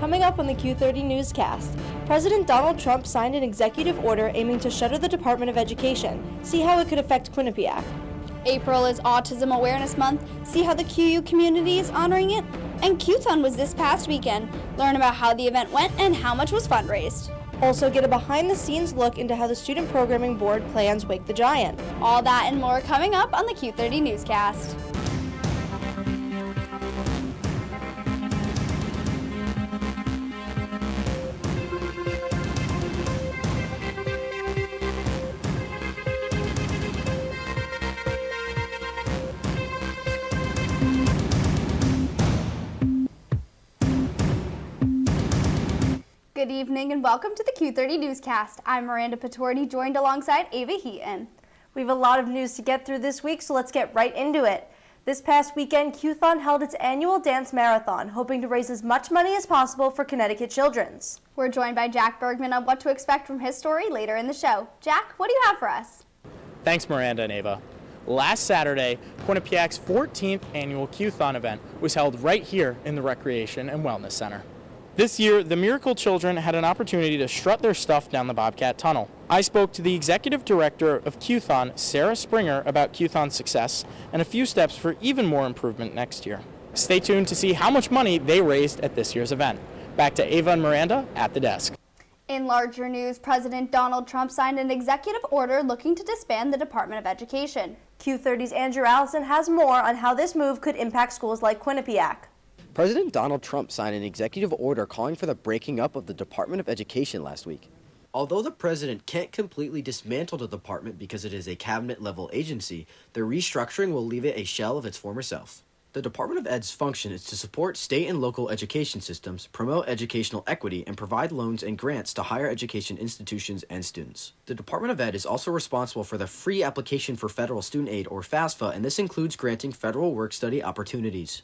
Coming up on the Q30 Newscast, President Donald Trump signed an executive order aiming to shutter the Department of Education. See how it could affect Quinnipiac. April is Autism Awareness Month. See how the QU community is honoring it. And QTHON was this past weekend. Learn about how the event went and how much was fundraised. Also get a behind-the-scenes look into how the Student Programming Board plans Wake the Giant. All that and more coming up on the Q30 Newscast. Good evening and welcome to the Q30 Newscast. I'm Miranda Patorti, joined alongside Ava Heaton. We have a lot of news to get through this week, so let's get right into it. This past weekend, QTHON held its annual dance marathon, hoping to raise as much money as possible for Connecticut Children's. We're joined by Jack Bergman on what to expect from his story later in the show. Jack, what do you have for us? Thanks, Miranda and Ava. Last Saturday, Quinnipiac's 14th annual QTHON event was held right here in the Recreation and Wellness Center. This year, the Miracle Children had an opportunity to strut their stuff down the Bobcat Tunnel. I spoke to the executive director of QTHON, Sarah Springer, about QTHON's success and a few steps for even more improvement next year. Stay tuned to see how much money they raised at this year's event. Back to Ava and Miranda at the desk. In larger news, President Donald Trump signed an executive order looking to disband the Department of Education. Q30's Andrew Allison has more on how this move could impact schools like Quinnipiac. President Donald Trump signed an executive order calling for the breaking up of the Department of Education last week. Although the president can't completely dismantle the department because it is a cabinet-level agency, the restructuring will leave it a shell of its former self. The Department of Ed's function is to support state and local education systems, promote educational equity, and provide loans and grants to higher education institutions and students. The Department of Ed is also responsible for the free application for federal student aid, or FAFSA, and this includes granting federal work-study opportunities.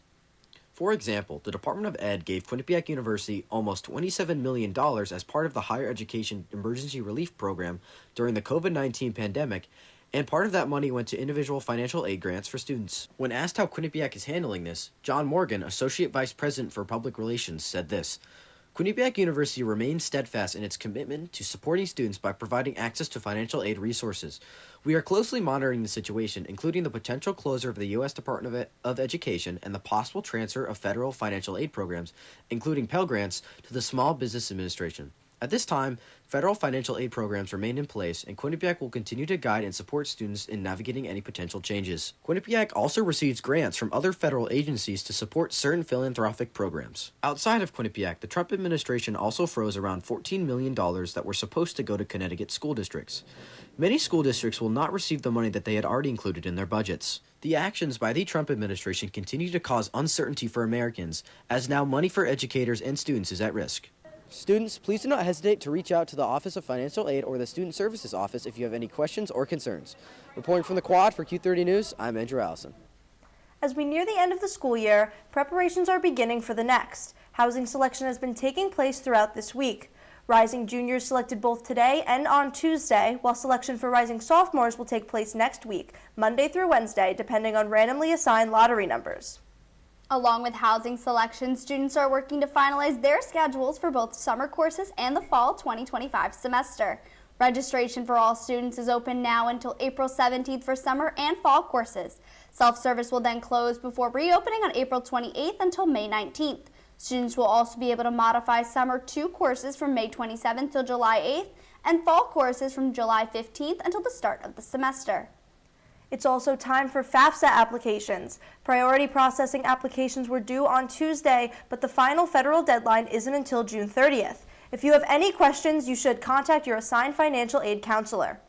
For example, the Department of Ed gave Quinnipiac University almost $27 million as part of the Higher Education Emergency Relief Program during the COVID-19 pandemic, and part of that money went to individual financial aid grants for students. When asked how Quinnipiac is handling this, John Morgan, Associate Vice President for Public Relations, said this: Quinnipiac University remains steadfast in its commitment to supporting students by providing access to financial aid resources. We are closely monitoring the situation, including the potential closure of the U.S. Department of Education and the possible transfer of federal financial aid programs, including Pell Grants, to the Small Business Administration. At this time, federal financial aid programs remain in place, and Quinnipiac will continue to guide and support students in navigating any potential changes. Quinnipiac also receives grants from other federal agencies to support certain philanthropic programs. Outside of Quinnipiac, the Trump administration also froze around $14 million that were supposed to go to Connecticut school districts. Many school districts will not receive the money that they had already included in their budgets. The actions by the Trump administration continue to cause uncertainty for Americans, as now money for educators and students is at risk. Students, please do not hesitate to reach out to the Office of Financial Aid or the Student Services Office if you have any questions or concerns. Reporting from the Quad for Q30 News, I'm Andrew Allison. As we near the end of the school year, preparations are beginning for the next. Housing selection has been taking place throughout this week. Rising juniors selected both today and on Tuesday, while selection for rising sophomores will take place next week, Monday through Wednesday, depending on randomly assigned lottery numbers. Along with housing selection, students are working to finalize their schedules for both summer courses and the fall 2025 semester. Registration for all students is open now until April 17th for summer and fall courses. Self-service will then close before reopening on April 28th until May 19th. Students will also be able to modify summer 2 courses from May 27th till July 8th and fall courses from July 15th until the start of the semester. It's also time for FAFSA applications. Priority processing applications were due on Tuesday, but the final federal deadline isn't until June 30th. If you have any questions, you should contact your assigned financial aid counselor.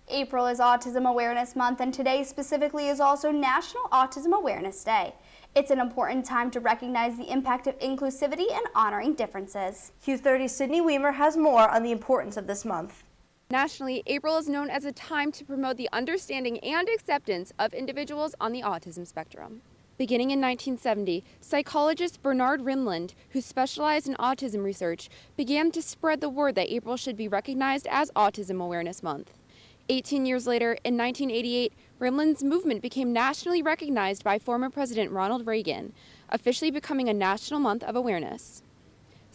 April is Autism Awareness Month, and today specifically is also National Autism Awareness Day. It's an important time to recognize the impact of inclusivity and honoring differences. Q30's Sydney Weimer has more on the importance of this month. Nationally, April is known as a time to promote the understanding and acceptance of individuals on the autism spectrum. Beginning in 1970, psychologist Bernard Rimland, who specialized in autism research, began to spread the word that April should be recognized as Autism Awareness Month. 18 years later, in 1988, Rimland's movement became nationally recognized by former President Ronald Reagan, officially becoming a national month of awareness.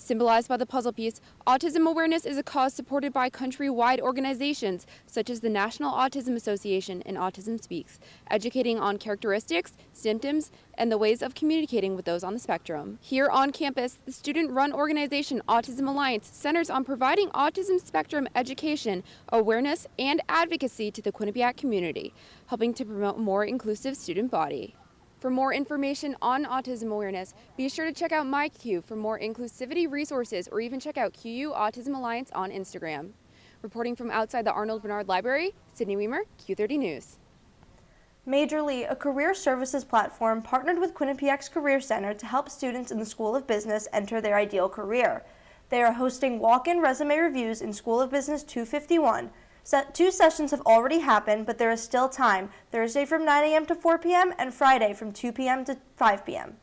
Symbolized by the puzzle piece, autism awareness is a cause supported by countrywide organizations such as the National Autism Association and Autism Speaks, educating on characteristics, symptoms, and the ways of communicating with those on the spectrum. Here on campus, the student-run organization Autism Alliance centers on providing autism spectrum education, awareness, and advocacy to the Quinnipiac community, helping to promote a more inclusive student body. For more information on autism awareness, be sure to check out MyQ for more inclusivity resources, or even check out QU Autism Alliance on Instagram. Reporting from outside the Arnold Bernard Library, Sydney Weimer, Q30 News. Majorly, a career services platform, partnered with Quinnipiac's Career Center to help students in the School of Business enter their ideal career. They are hosting walk-in resume reviews in School of Business 251. 2 sessions have already happened, but there is still time, Thursday from 9 a.m. to 4 p.m. and Friday from 2 p.m. to 5 p.m.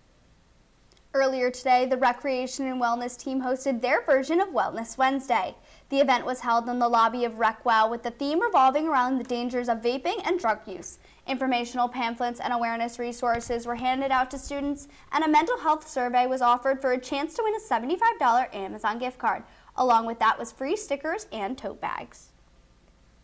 Earlier today, the Recreation and Wellness team hosted their version of Wellness Wednesday. The event was held in the lobby of RecWow with the theme revolving around the dangers of vaping and drug use. Informational pamphlets and awareness resources were handed out to students, and a mental health survey was offered for a chance to win a $75 Amazon gift card. Along with that was free stickers and tote bags.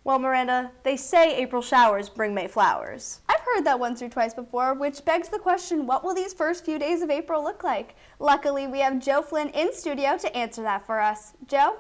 Well, Miranda, they say April showers bring May flowers. I've heard that once or twice before, which begs the question, what will these first few days of April look like? Luckily, we have Joe Flynn in studio to answer that for us. Joe?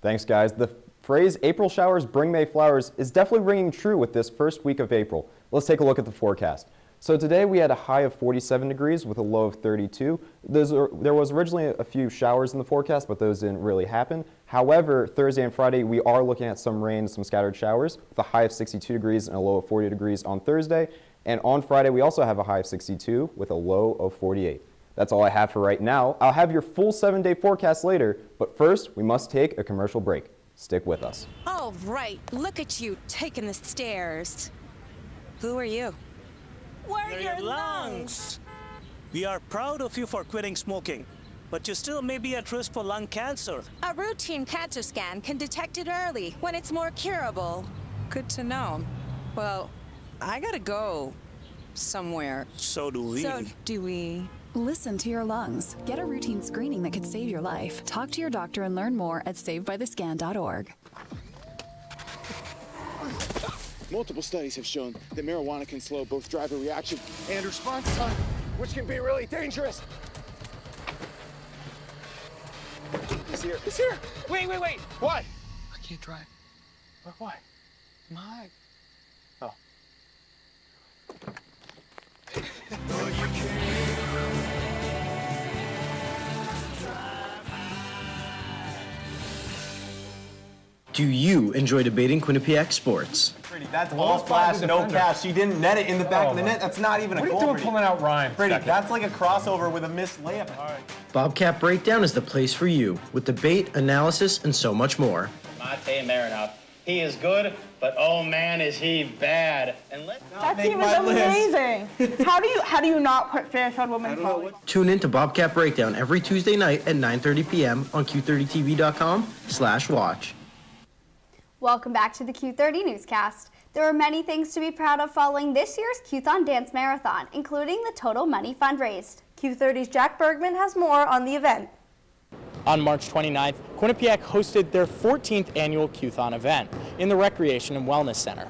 Thanks, guys. The phrase April showers bring May flowers is definitely ringing true with this first week of April. Let's take a look at the forecast. So today we had a high of 47 degrees with a low of 32. There was originally a few showers in the forecast, but those didn't really happen. However, Thursday and Friday we are looking at some rain, some scattered showers with a high of 62 degrees and a low of 40 degrees on Thursday. And on Friday we also have a high of 62 with a low of 48. That's all I have for right now. I'll have your full 7-day forecast later, but first we must take a commercial break. Stick with us. All right, look at you taking the stairs. Who are you? We're your lungs. We are proud of you for quitting smoking, but you still may be at risk for lung cancer. A routine cancer scan can detect it early when it's more curable. Good to know. Well, I gotta go somewhere. So do we. Listen to your lungs. Get a routine screening that could save your life. Talk to your doctor and learn more at savedbythescan.org. Multiple studies have shown that marijuana can slow both driver reaction and response time, which can be really dangerous. He's here. He's here. Wait. What? I can't drive. Why? My. Oh. Do you enjoy debating Quinnipiac sports? That's all flash, no catch. She didn't net it in the back of the net. That's not even a goal. What are you doing pulling out Ryan? Brady, that's like a crossover with a missed layup. All right. Bobcat Breakdown is the place for you, with debate, analysis, and so much more. Mate Marinov. He is good, but oh man, is he bad. And that team is amazing. How do you not put Fairfield Women's College? Tune in to Bobcat Breakdown every Tuesday night at 9:30 p.m. on Q30TV.com/watch. Welcome back to the Q30 Newscast. There are many things to be proud of following this year's QTHON Dance Marathon, including the total money fundraised. Q30's Jack Bergman has more on the event. On March 29th, Quinnipiac hosted their 14th annual QTHON event in the Recreation and Wellness Center.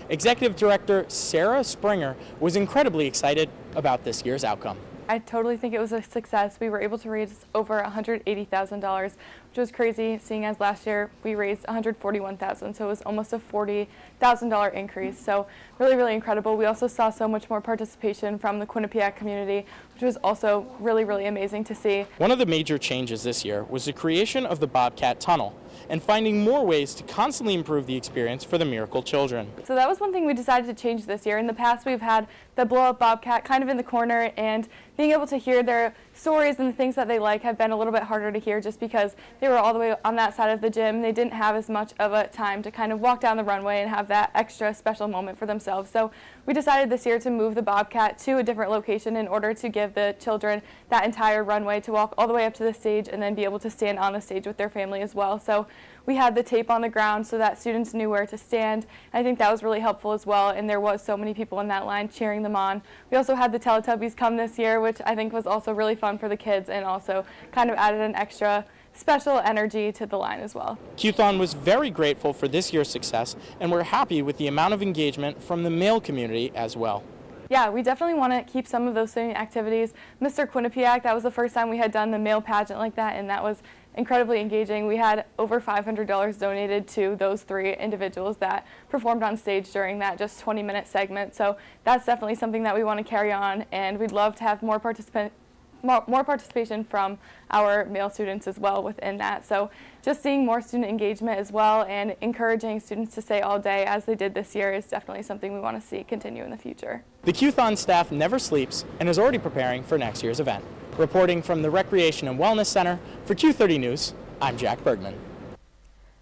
Executive Director Sarah Springer was incredibly excited about this year's outcome. I totally think it was a success. We were able to raise over $180,000, which was crazy, seeing as last year we raised $141,000, so it was almost a $40,000 increase. So really, really incredible. We also saw so much more participation from the Quinnipiac community, which was also really, really amazing to see. One of the major changes this year was the creation of the Bobcat Tunnel and finding more ways to constantly improve the experience for the Miracle children. So that was one thing we decided to change this year. In the past, we've had the blow-up Bobcat kind of in the corner, and being able to hear their stories and the things that they like have been a little bit harder to hear just because they were all the way on that side of the gym. They didn't have as much of a time to kind of walk down the runway and have that extra special moment for themselves. So we decided this year to move the Bobcat to a different location in order to give the children that entire runway to walk all the way up to the stage and then be able to stand on the stage with their family as well. So we had the tape on the ground so that students knew where to stand. I think that was really helpful as well, and there was so many people in that line cheering them on. We also had the Teletubbies come this year, which I think was also really fun fun for the kids and also kind of added an extra special energy to the line as well. QTHON was very grateful for this year's success, and we're happy with the amount of engagement from the male community as well. Yeah, we definitely want to keep some of those same activities. Mr. Quinnipiac, that was the first time we had done the male pageant like that, and that was incredibly engaging. We had over $500 donated to those 3 individuals that performed on stage during that just 20-minute segment. So that's definitely something that we want to carry on, and we'd love to have more participation from our male students as well within that. So just seeing more student engagement as well and encouraging students to stay all day as they did this year is definitely something we want to see continue in the future. The QTHON staff never sleeps and is already preparing for next year's event. Reporting from the Recreation and Wellness Center for Q30 News, I'm Jack Bergman.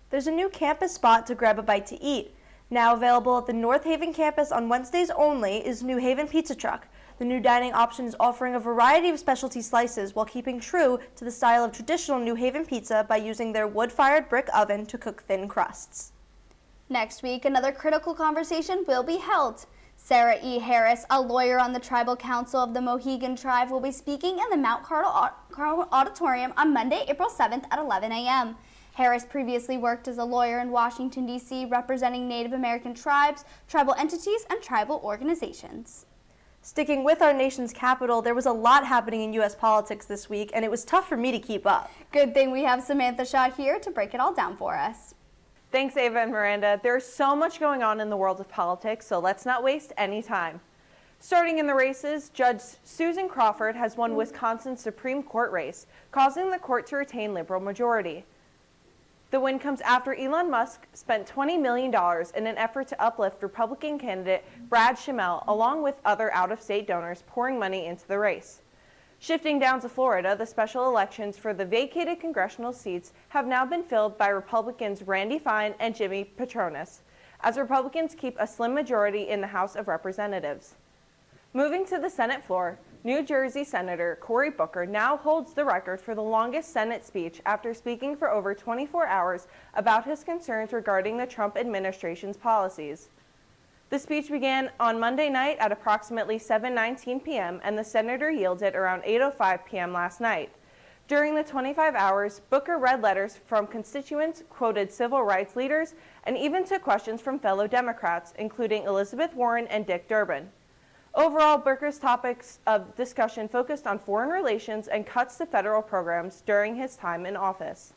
There's a new campus spot to grab a bite to eat. Now available at the North Haven campus on Wednesdays only is New Haven Pizza Truck. The new dining option is offering a variety of specialty slices while keeping true to the style of traditional New Haven pizza by using their wood-fired brick oven to cook thin crusts. Next week, another critical conversation will be held. Sarah E. Harris, a lawyer on the Tribal Council of the Mohegan Tribe, will be speaking in the Mount Carmel Auditorium on Monday, April 7th at 11 a.m. Harris previously worked as a lawyer in Washington, D.C., representing Native American tribes, tribal entities, and tribal organizations. Sticking with our nation's capital, there was a lot happening in U.S. politics this week, and it was tough for me to keep up. Good thing we have Samantha Shaw here to break it all down for us. Thanks, Ava and Miranda. There's so much going on in the world of politics, so let's not waste any time. Starting in the races, Judge Susan Crawford has won Wisconsin's Supreme Court race, causing the court to retain liberal majority. The win comes after Elon Musk spent $20 million in an effort to uplift Republican candidate Brad Schimel, along with other out-of-state donors pouring money into the race. Shifting down to Florida, the special elections for the vacated congressional seats have now been filled by Republicans Randy Fine and Jimmy Patronis, as Republicans keep a slim majority in the House of Representatives. Moving to the Senate floor, New Jersey Senator Cory Booker now holds the record for the longest Senate speech after speaking for over 24 hours about his concerns regarding the Trump administration's policies. The speech began on Monday night at approximately 7:19 p.m. and the senator yielded around 8:05 p.m. last night. During the 25 hours, Booker read letters from constituents, quoted civil rights leaders, and even took questions from fellow Democrats, including Elizabeth Warren and Dick Durbin. Overall, Booker's topics of discussion focused on foreign relations and cuts to federal programs during his time in office.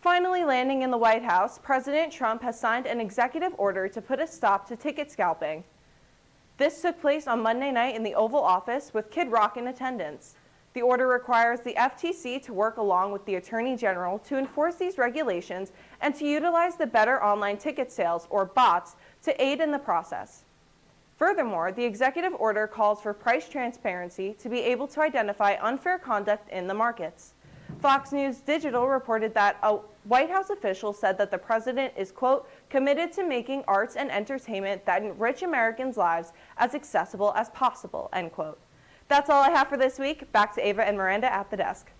Finally landing in the White House, President Trump has signed an executive order to put a stop to ticket scalping. This took place on Monday night in the Oval Office with Kid Rock in attendance. The order requires the FTC to work along with the Attorney General to enforce these regulations and to utilize the Better Online Ticket Sales, or BOTS, to aid in the process. Furthermore, the executive order calls for price transparency to be able to identify unfair conduct in the markets. Fox News Digital reported that a White House official said that the president is, quote, committed to making arts and entertainment that enrich Americans' lives as accessible as possible, end quote. That's all I have for this week. Back to Ava and Miranda at the desk.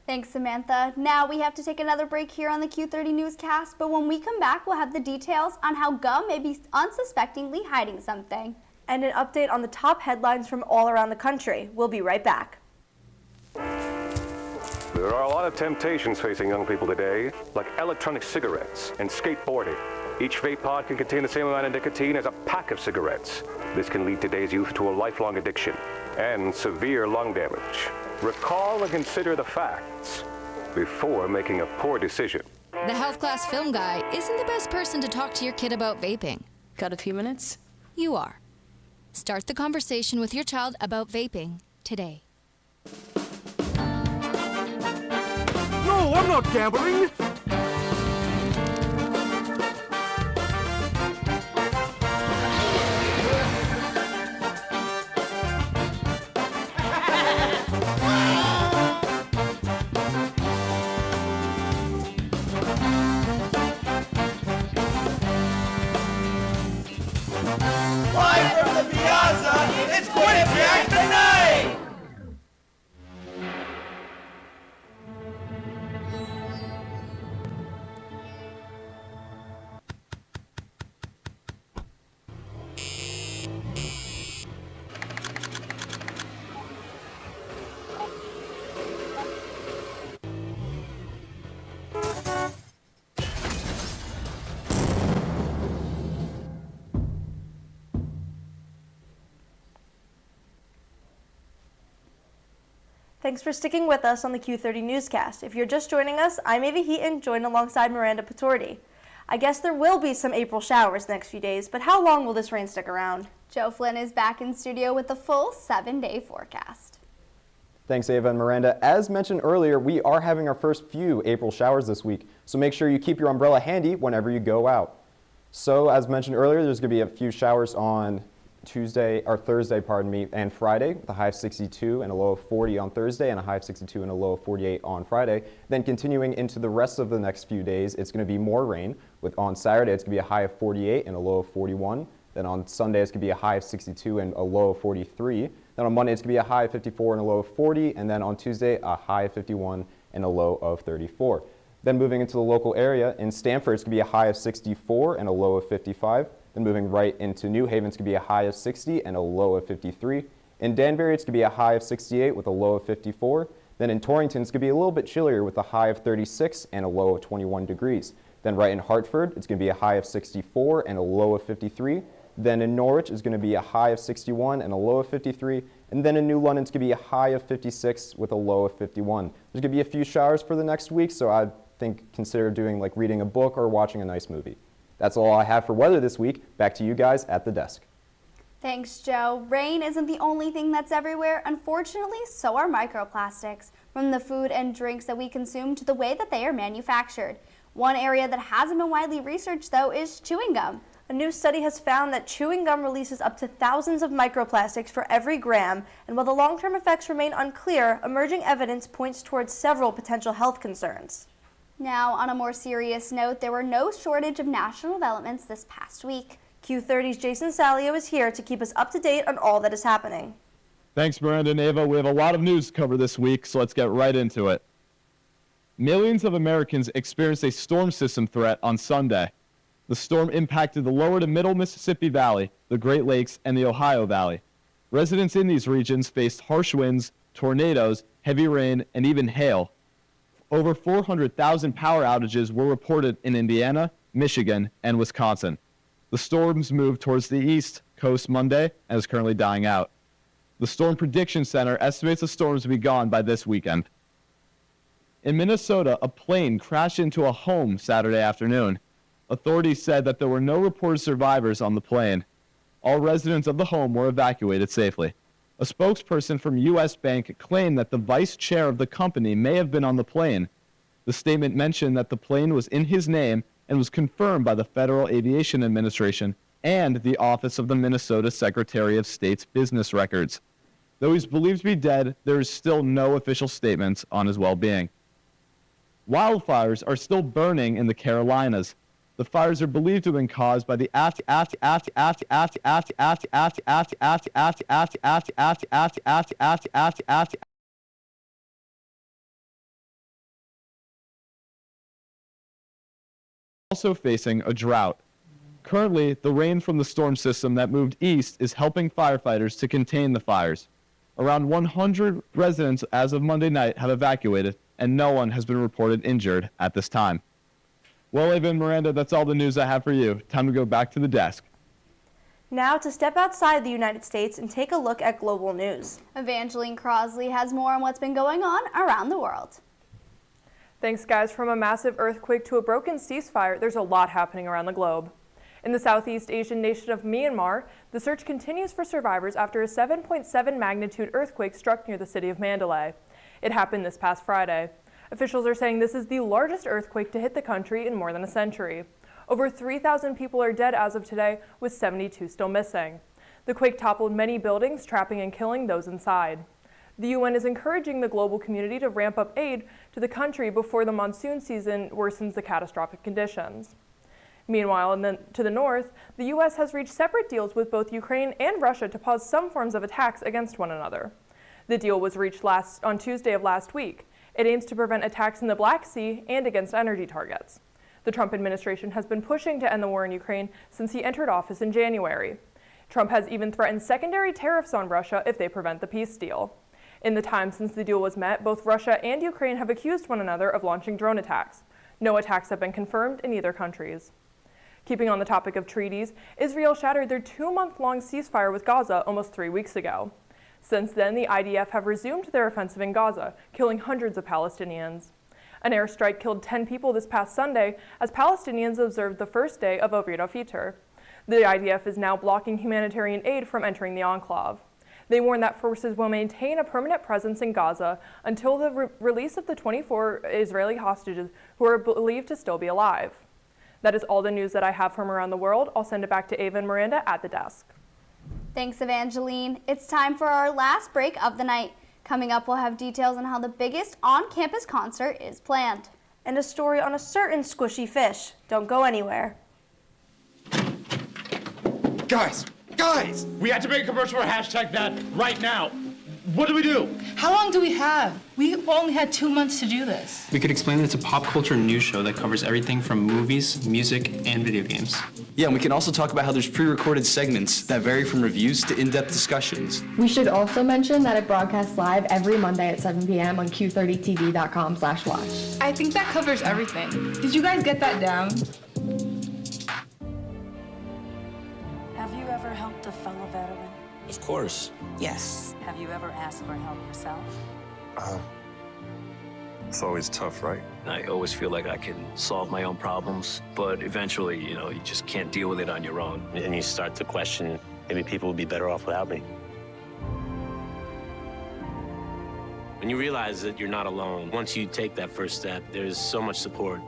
Thanks, Samantha. Now we have to take another break here on the Q30 Newscast, but when we come back, we'll have the details on how gum may be unsuspectingly hiding something. And an update on the top headlines from all around the country. We'll be right back. There are a lot of temptations facing young people today, like electronic cigarettes and skateboarding. Each vape pod can contain the same amount of nicotine as a pack of cigarettes. This can lead today's youth to a lifelong addiction and severe lung damage. Recall and consider the facts before making a poor decision. The health class film guy isn't the best person to talk to your kid about vaping. Got a few minutes? You are. Start the conversation with your child about vaping today. No, I'm not gambling! Live from the Piazza, it's Quinnipiac tonight! Thanks for sticking with us on the Q30 Newscast. If you're just joining us, I'm Ava Heaton, joined alongside Miranda Patorti. I guess there will be some April showers the next few days, but how long will this rain stick around? Joe Flynn is back in studio with the full 7-day forecast. Thanks, Ava and Miranda. As mentioned earlier, we are having our first few April showers this week, so make sure you keep your umbrella handy whenever you go out. So, as mentioned earlier, there's going to be a few showers on Thursday, and Friday, with a high of 62 and a low of 40 on Thursday, and a high of 62 and a low of 48 on Friday. Then continuing into the rest of the next few days, it's going to be more rain. On Saturday, it's going to be a high of 48 and a low of 41. Then on Sunday, it's going to be a high of 62 and a low of 43. Then on Monday, it's going to be a high of 54 and a low of 40. And then on Tuesday, a high of 51 and a low of 34. Then moving into the local area, in Stamford, it's going to be a high of 64 and a low of 55. Then moving right into New Haven, it's going to be a high of 60 and a low of 53. In Danbury, it's going to be a high of 68 with a low of 54. Then in Torrington, it's going to be a little bit chillier with a high of 36 and a low of 21 degrees. Then right in Hartford, it's going to be a high of 64 and a low of 53. Then in Norwich, it's going to be a high of 61 and a low of 53. And then in New London, it's going to be a high of 56 with a low of 51. There's going to be a few showers for the next week, so I think consider doing like reading a book or watching a nice movie. That's all I have for weather this week. Back to you guys at the desk. Thanks, Joe. Rain isn't the only thing that's everywhere. Unfortunately, so are microplastics, from the food and drinks that we consume to the way that they are manufactured. One area that hasn't been widely researched, though, is chewing gum. A new study has found that chewing gum releases up to thousands of microplastics for every gram, and while the long-term effects remain unclear, emerging evidence points towards several potential health concerns. Now, on a more serious note, there were no shortage of national developments this past week. Q30's Jason Salio is here to keep us up to date on all that is happening. Thanks, Miranda and Ava. We have a lot of news to cover this week, so let's get right into it. Millions of Americans experienced a storm system threat on Sunday. The storm impacted the lower to middle Mississippi Valley, the Great Lakes, and the Ohio Valley. Residents in these regions faced harsh winds, tornadoes, heavy rain, and even hail. Over 400,000 power outages were reported in Indiana, Michigan, and Wisconsin. The storms moved towards the east coast Monday and is currently dying out. The Storm Prediction Center estimates the storms to be gone by this weekend. In Minnesota, a plane crashed into a home Saturday afternoon. Authorities said that there were no reported survivors on the plane. All residents of the home were evacuated safely. A spokesperson from U.S. Bank claimed that the vice chair of the company may have been on the plane. The statement mentioned that the plane was in his name and was confirmed by the Federal Aviation Administration and the Office of the Minnesota Secretary of State's business records. Though he's believed to be dead, there is still no official statements on his well-being. Wildfires are still burning in the Carolinas. The fires are believed to have been caused by the also facing a drought. Currently, the rain from the storm system that moved east is helping firefighters to contain the fires. Around 100 residents as of Monday night have evacuated, and no one has been reported injured at this time. Well, Ava and Miranda, that's all the news I have for you. Time to go back to the desk. Now to step outside the United States and take a look at global news. Evangeline Crosley has more on what's been going on around the world. Thanks, guys. From a massive earthquake to a broken ceasefire, there's a lot happening around the globe. In the Southeast Asian nation of Myanmar, the search continues for survivors after a 7.7 magnitude earthquake struck near the city of Mandalay. It happened this past Friday. Officials are saying this is the largest earthquake to hit the country in more than a century. Over 3,000 people are dead as of today, with 72 still missing. The quake toppled many buildings, trapping and killing those inside. The UN is encouraging the global community to ramp up aid to the country before the monsoon season worsens the catastrophic conditions. Meanwhile, to the north, the U.S. has reached separate deals with both Ukraine and Russia to pause some forms of attacks against one another. The deal was reached on Tuesday of last week. It aims to prevent attacks in the Black Sea and against energy targets. The Trump administration has been pushing to end the war in Ukraine since he entered office in January. Trump has even threatened secondary tariffs on Russia if they prevent the peace deal. In the time since the deal was met, both Russia and Ukraine have accused one another of launching drone attacks. No attacks have been confirmed in either countries. Keeping on the topic of treaties, Israel shattered their 2-month-long ceasefire with Gaza almost 3 weeks ago. Since then, the IDF have resumed their offensive in Gaza, killing hundreds of Palestinians. An airstrike killed 10 people this past Sunday as Palestinians observed the first day of Oved al-Fitr. The IDF is now blocking humanitarian aid from entering the enclave. They warn that forces will maintain a permanent presence in Gaza until the release of the 24 Israeli hostages who are believed to still be alive. That is all the news that I have from around the world. I'll send it back to Ava and Miranda at the desk. Thanks, Evangeline. It's time for our last break of the night. Coming up, we'll have details on how the biggest on-campus concert is planned. And a story on a certain squishy fish. Don't go anywhere. Guys! We have to make a commercial for #that right now. What do we do? How long do we have? We've only had 2 months to do this. We could explain that it's a pop culture news show that covers everything from movies, music, and video games. Yeah, and we can also talk about how there's pre-recorded segments that vary from reviews to in-depth discussions. We should also mention that it broadcasts live every Monday at 7 p.m. on Q30TV.com/watch. I think that covers everything. Did you guys get that down? Have you ever helped a fellow veteran? Of course. Yes. Have you ever asked for help yourself? It's always tough, right? I always feel like I can solve my own problems, but eventually, you just can't deal with it on your own. And you start to question, maybe people would be better off without me. When you realize that you're not alone, once you take that first step, there's so much support.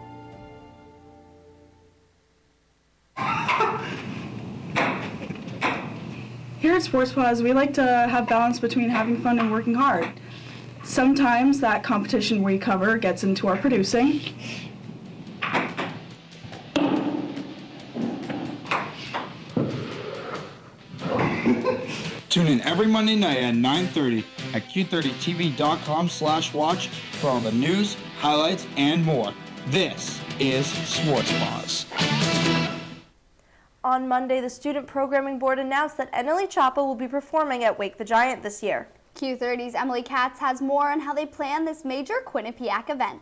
Here at Sports Pause, we like to have balance between having fun and working hard. Sometimes that competition we cover gets into our producing. Tune in every Monday night at 9:30 at Q30TV.com/watch for all the news, highlights, and more. This is Sports Pause. On Monday, the Student Programming Board announced that Emily Chapa will be performing at Wake the Giant this year. Q30's Emily Katz has more on how they plan this major Quinnipiac event.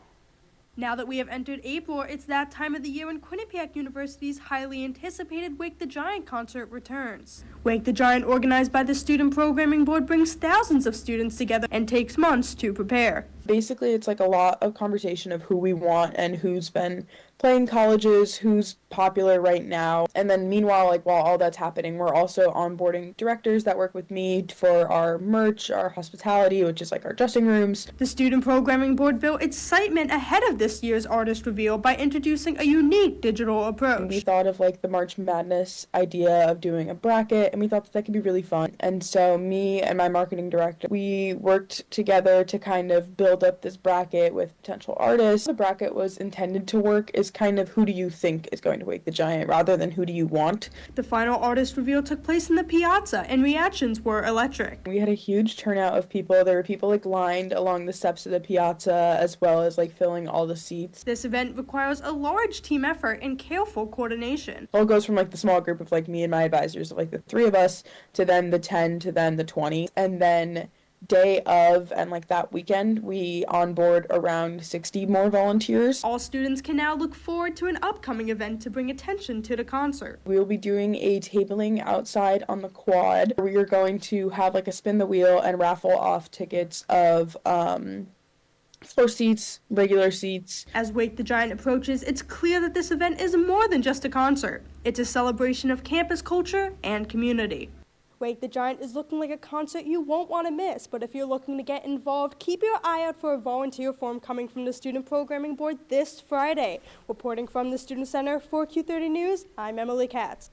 Now that we have entered April, it's that time of the year when Quinnipiac University's highly anticipated Wake the Giant concert returns. Wake the Giant, organized by the Student Programming Board, brings thousands of students together and takes months to prepare. Basically, it's like a lot of conversation of who we want and who's been playing colleges, who's popular right now. And then meanwhile, like while all that's happening, we're also onboarding directors that work with me for our merch, our hospitality, which is like our dressing rooms. The Student Programming Board built excitement ahead of this year's artist reveal by introducing a unique digital approach. And we thought of like the March Madness idea of doing a bracket, and we thought that could be really fun. And so me and my marketing director, we worked together to kind of build up this bracket with potential artists. The bracket was intended to work is kind of who do you think is going to Wake the Giant rather than who do you want. The final artist reveal took place in the Piazza, and reactions were electric. We had a huge turnout of people. There were people like lined along the steps of the Piazza as well as like filling all the seats. This event requires a large team effort and careful coordination. Well, it goes from like the small group of like me and my advisors of like the 3 of us to then the 10 to then the 20, and then day of and like that weekend we onboard around 60 more volunteers. All students can now look forward to an upcoming event to bring attention to the concert. We will be doing a tabling outside on the quad. We are going to have like a spin the wheel and raffle off tickets of floor seats, regular seats. As Wake the Giant approaches, it's clear that this event is more than just a concert. It's a celebration of campus culture and community. Wake the Giant is looking like a concert you won't want to miss, but if you're looking to get involved, keep your eye out for a volunteer form coming from the Student Programming Board this Friday. Reporting from the Student Center for Q30 News, I'm Emily Katz.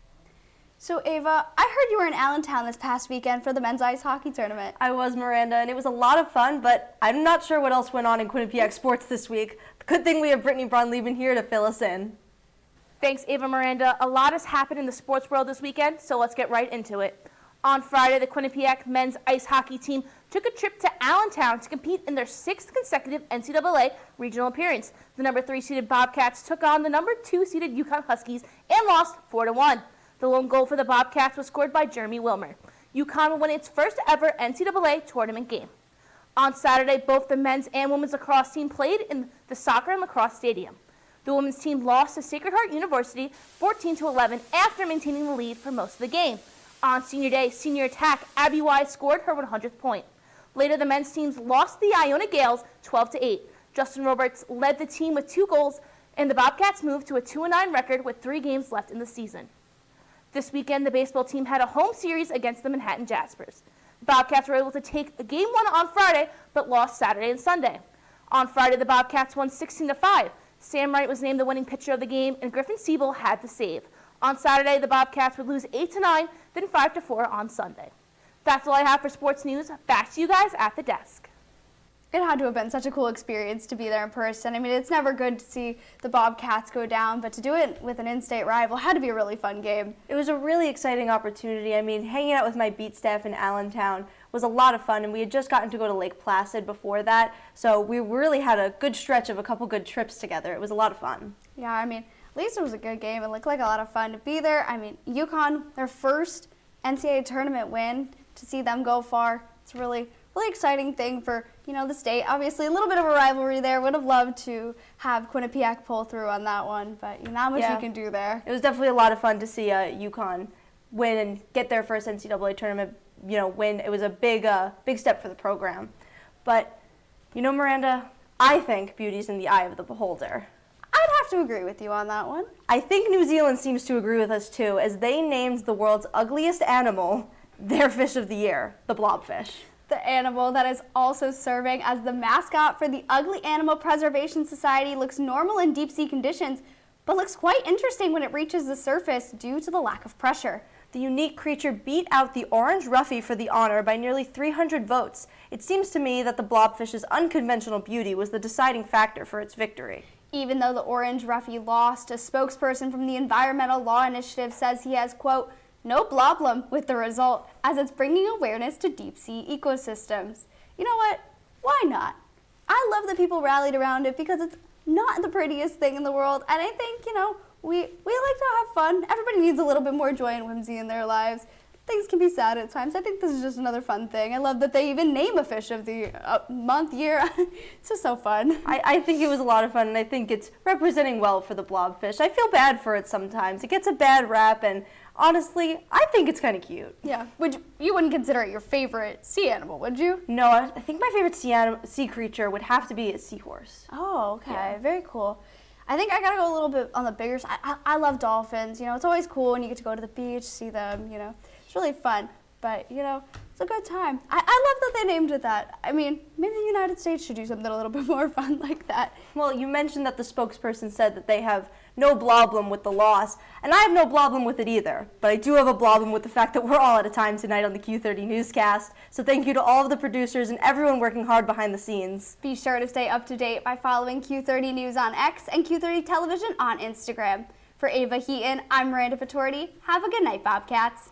So Ava, I heard you were in Allentown this past weekend for the men's ice hockey tournament. I was, Miranda, and it was a lot of fun, but I'm not sure what else went on in Quinnipiac sports this week. Good thing we have Brittany Braun-Lieben here to fill us in. Thanks, Ava Miranda. A lot has happened in the sports world this weekend, so let's get right into it. On Friday, the Quinnipiac men's ice hockey team took a trip to Allentown to compete in their 6th consecutive NCAA regional appearance. The number 3 seeded Bobcats took on the number 2 seeded UConn Huskies and lost 4-1. The lone goal for the Bobcats was scored by Jeremy Wilmer. UConn will win its first ever NCAA tournament game. On Saturday, both the men's and women's lacrosse team played in the soccer and lacrosse stadium. The women's team lost to Sacred Heart University 14-11 after maintaining the lead for most of the game. On senior day, senior attack, Abby Wise scored her 100th point. Later, the men's teams lost the Iona Gales 12-8. Justin Roberts led the team with 2 goals, and the Bobcats moved to a 2-9 record with 3 games left in the season. This weekend, the baseball team had a home series against the Manhattan Jaspers. The Bobcats were able to take Game 1 on Friday, but lost Saturday and Sunday. On Friday, the Bobcats won 16-5. Sam Wright was named the winning pitcher of the game, and Griffin Siebel had the save. On Saturday, the Bobcats would lose 8-9, then 5-4 on Sunday. That's all I have for sports news. Back to you guys at the desk. It had to have been such a cool experience to be there in person. I mean, it's never good to see the Bobcats go down, but to do it with an in-state rival had to be a really fun game. It was a really exciting opportunity. I mean, hanging out with my beat staff in Allentown was a lot of fun, and we had just gotten to go to Lake Placid before that, so we really had a good stretch of a couple good trips together. It was a lot of fun. Yeah, I mean, at least it was a good game. It looked like a lot of fun to be there. I mean, UConn, their first NCAA tournament win, to see them go far, it's really exciting thing for, the state. Obviously, a little bit of a rivalry there. Would have loved to have Quinnipiac pull through on that one, but not much you can do there. It was definitely a lot of fun to see UConn win and get their first NCAA tournament, win. It was a big step for the program. But, Miranda, I think beauty's in the eye of the beholder. I'd have to agree with you on that one. I think New Zealand seems to agree with us too, as they named the world's ugliest animal their fish of the year, the blobfish. The animal that is also serving as the mascot for the Ugly Animal Preservation Society looks normal in deep sea conditions, but looks quite interesting when it reaches the surface due to the lack of pressure. The unique creature beat out the orange ruffy for the honor by nearly 300 votes. It seems to me that the blobfish's unconventional beauty was the deciding factor for its victory. Even though the orange ruffy lost, a spokesperson from the Environmental Law Initiative says he has, quote, no problem with the result, as it's bringing awareness to deep-sea ecosystems. You know what? Why not? I love that people rallied around it because it's not the prettiest thing in the world, and I think, we like to have fun. Everybody needs a little bit more joy and whimsy in their lives. Things can be sad at times. I think this is just another fun thing. I love that they even name a fish of the month, year. It's just so fun. I think it was a lot of fun, and I think it's representing well for the blobfish. I feel bad for it sometimes. It gets a bad rap, and honestly, I think it's kind of cute. Yeah. You wouldn't consider it your favorite sea animal, would you? No, I think my favorite sea creature would have to be a seahorse. Oh, okay. Yeah. Very cool. I think I gotta go a little bit on the bigger side. I love dolphins. It's always cool when you get to go to the beach, see them, It's really fun, but, it's a good time. I love that they named it that. I mean, maybe the United States should do something a little bit more fun like that. Well, you mentioned that the spokesperson said that they have no problem with the loss, and I have no problem with it either. But I do have a problem with the fact that we're all out of time tonight on the Q30 Newscast. So thank you to all of the producers and everyone working hard behind the scenes. Be sure to stay up to date by following Q30 News on X and Q30 Television on Instagram. For Ava Heaton, I'm Miranda Patorti. Have a good night, Bobcats.